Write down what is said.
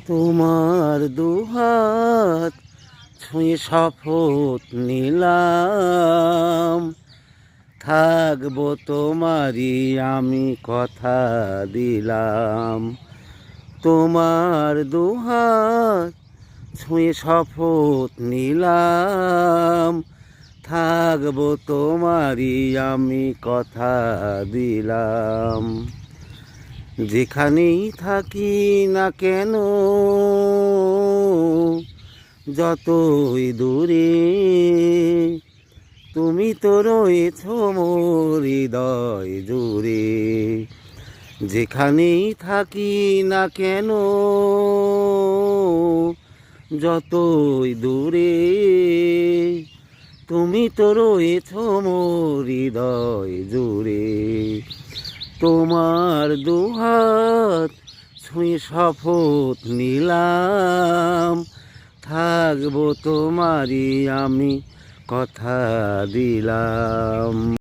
তোমার দুহাত ছুঁয়ে শপথ নিলাম, থাকবো তোমারই আমি কথা দিলাম। তোমার দুহাত ছুঁয়ে শপথ নিলাম, থাকবো তোমারই আমি কথা দিলাম। যেখানেই থাকি না কেন, যতই দূরে, তুমি তো রয়েছ মোর হৃদয় জুড়ে। যেখানেই থাকি না কেন, যতই দূরে, তুমি তো রয়েছ মোর হৃদয় জুড়ে। তোমার দুহাত ছুঁয়ে শপথ নিলাম, থাকবো তোমারই আমি কথা দিলাম।